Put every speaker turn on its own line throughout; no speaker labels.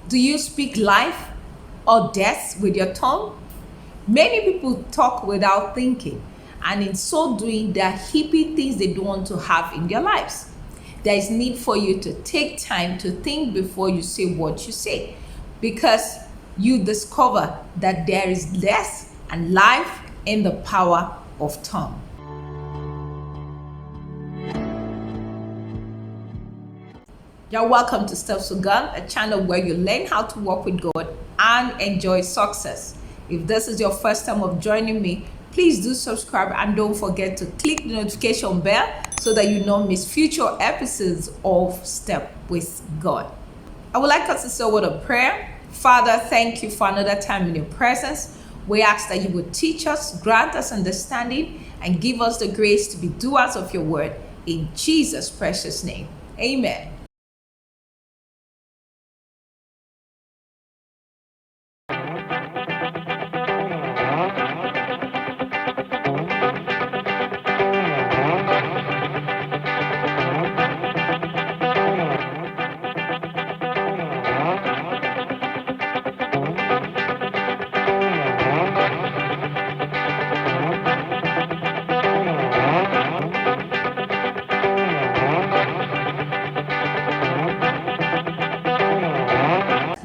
Do you speak life or death with your tongue? Many people talk without thinking, and in so doing, they are heaping things they don't want to have in their lives. There is need for you to take time to think before you say what you say, because you discover that there is death and life in the power of tongue. You're welcome to Steps to God, a channel where you learn how to walk with God and enjoy success. If this is your first time of joining me, please do subscribe and don't forget to click the notification bell so that you don't miss future episodes of Step with God. I would like us to say a word of prayer. Father, thank you for another time in your presence. We ask that you would teach us, grant us understanding, and give us the grace to be doers of your word. In Jesus' precious name, amen.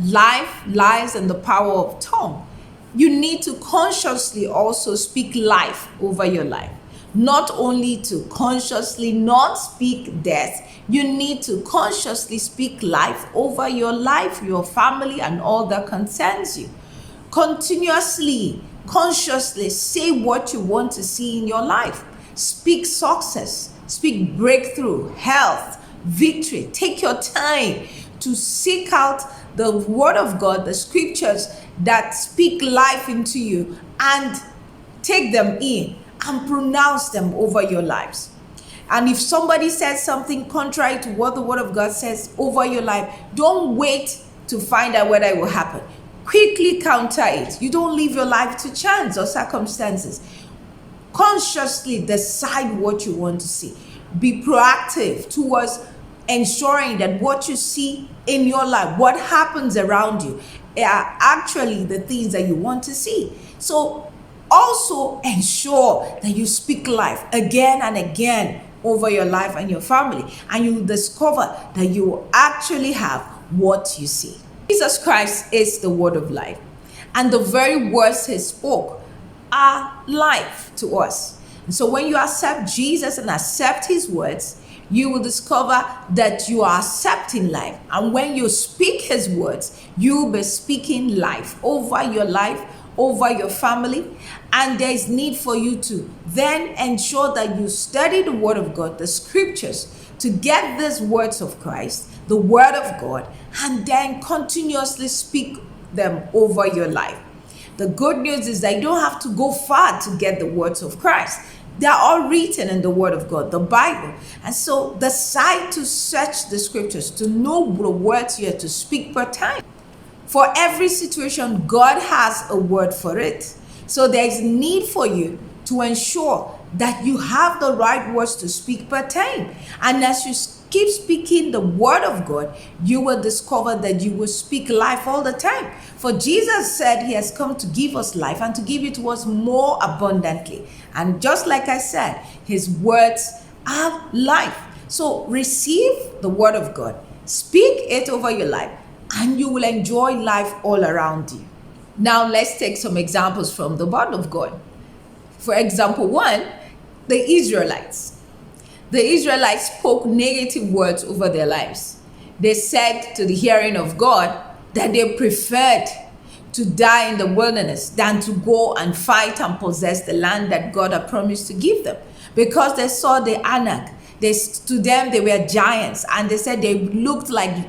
Life lies in the power of tongue. You need to consciously also speak life over your life. Not only to consciously not speak death, you need to consciously speak life over your life, your family, and all that concerns you. Continuously, consciously say what you want to see in your life. Speak success, speak breakthrough, health, victory. Take your time to seek out the word of God, the scriptures that speak life into you, and take them in and pronounce them over your lives. And if somebody says something contrary to what the word of God says over your life, don't wait to find out whether it will happen. Quickly counter it. You don't leave your life to chance or circumstances. Consciously decide what you want to see. Be proactive towards ensuring that what you see in your life, what happens around you, are actually the things that you want to see. So also ensure that you speak life again and again over your life and your family, and you will discover that you will actually have what you see. Jesus Christ is the word of life, and the very words he spoke are life to us. And so when you accept Jesus and accept his words, you will discover that you are accepting life. And when you speak his words, you will be speaking life over your life, over your family. And there is need for you to then ensure that you study the word of God, the scriptures, to get these words of Christ, the word of God, and then continuously speak them over your life. The good news is that you don't have to go far to get the words of Christ. They are all written in the word of God, the Bible. And so decide to search the scriptures to know the words you have to speak per time. For every situation, God has a word for it. So there is need for you to ensure that you have the right words to speak per time. And as you keep speaking the word of God, you will discover that you will speak life all the time. For Jesus said he has come to give us life and to give it to us more abundantly. And just like I said, his words are life. So receive the word of God, speak it over your life, and you will enjoy life all around you. Now let's take some examples from the word of God. For example, one, the Israelites. The Israelites spoke negative words over their lives. They said to the hearing of God that they preferred to die in the wilderness than to go and fight and possess the land that God had promised to give them, because they saw the Anak. To them, they were giants, and they said they looked like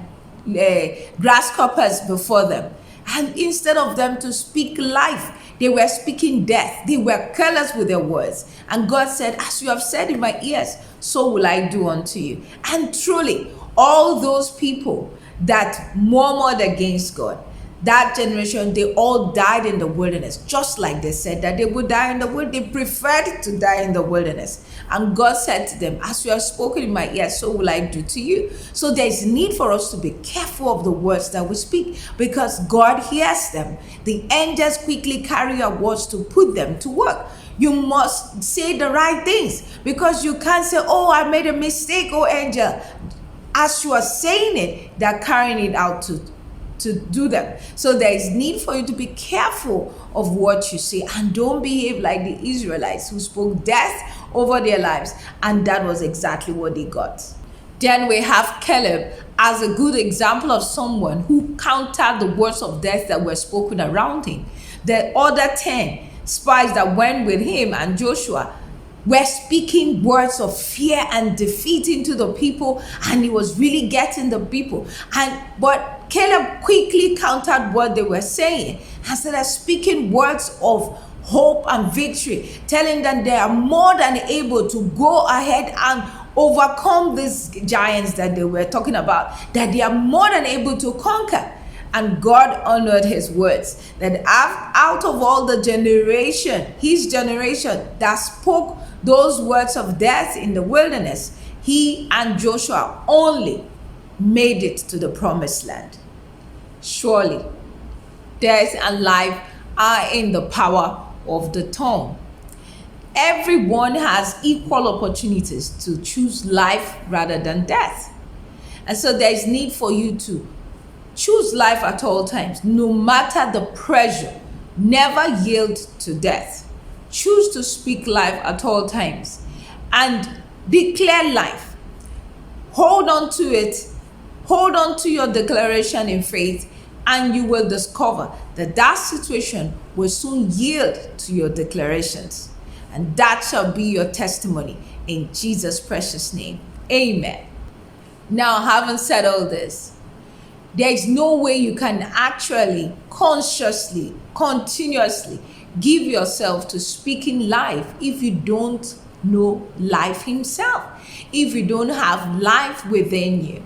grasshoppers before them. And instead of them to speak life, they were speaking death. They were careless with their words. And God said, as you have said in my ears, so will I do unto you. And truly, all those people that murmured against God, that generation, they all died in the wilderness, just like they said that they would die in the wilderness. They preferred to die in the wilderness. And God said to them, as you have spoken in my ear, so will I do to you. So there is need for us to be careful of the words that we speak, because God hears them. The angels quickly carry our words to put them to work. You must say the right things, because you can't say, oh, I made a mistake, oh angel. As you are saying it, they're carrying it out to do them. So there is need for you to be careful of what you say, and don't behave like the Israelites who spoke death over their lives, and that was exactly what they got. Then we have Caleb as a good example of someone who countered the words of death that were spoken around him. The other 10 spies that went with him and Joshua were speaking words of fear and defeat into the people, and he was really getting the people. But Caleb quickly countered what they were saying and started speaking words of hope and victory, telling them they are more than able to go ahead and overcome these giants that they were talking about, that they are more than able to conquer. And God honored his words, that out of all the generation, his generation that spoke those words of death in the wilderness, he and Joshua only made it to the promised land. Surely, death and life are in the power of the tongue. Everyone has equal opportunities to choose life rather than death. And so there is need for you to choose life at all times, no matter the pressure. Never yield to death. Choose to speak life at all times and declare life. Hold on to it. Hold on to your declaration in faith, and you will discover that that situation will soon yield to your declarations. And that shall be your testimony in Jesus' precious name. Amen. Now, having said all this, there is no way you can actually consciously, continuously give yourself to speaking life if you don't know life himself, if you don't have life within you.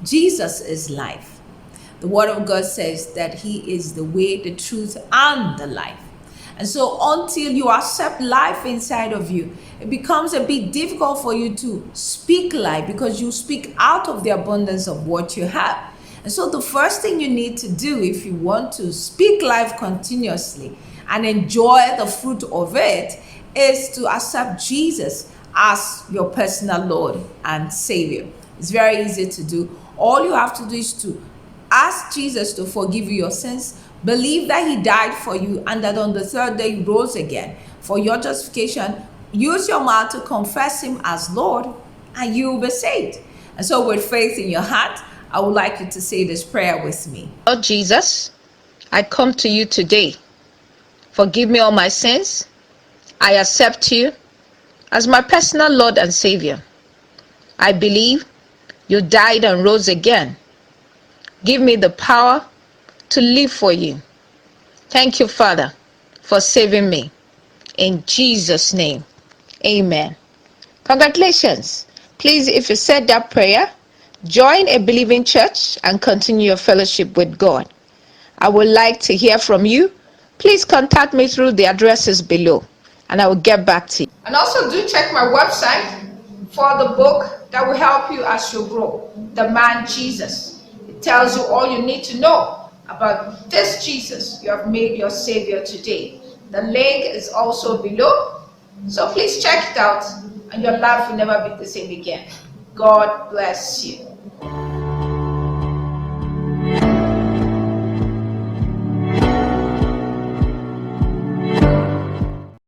Jesus is life. The word of God says that he is the way, the truth, and the life. And so until you accept life inside of you, it becomes a bit difficult for you to speak life, because you speak out of the abundance of what you have. And so the first thing you need to do if you want to speak life continuously and enjoy the fruit of it is to accept Jesus as your personal Lord and Savior. It's very easy to do. All you have to do is to ask Jesus to forgive you your sins, believe that he died for you, and that on the third day he rose again for your justification. Use your mouth to confess him as Lord, and you will be saved. And so with faith in your heart, I would like you to say this prayer with me.
Lord Jesus, I come to you today. Forgive me all my sins. I accept you as my personal Lord and Savior. I believe you died and rose again. Give me the power to live for you. Thank you, Father, for saving me. In Jesus' name, amen. Congratulations. Please, if you said that prayer, join a believing church and continue your fellowship with God. I would like to hear from you. Please contact me through the addresses below, and I will get back to you.
And also do check my website for the book that will help you as you grow, The Man Jesus. It tells you all you need to know about this Jesus you have made your Savior today. The link is also below, so please check it out, and your life will never be the same again. God bless you.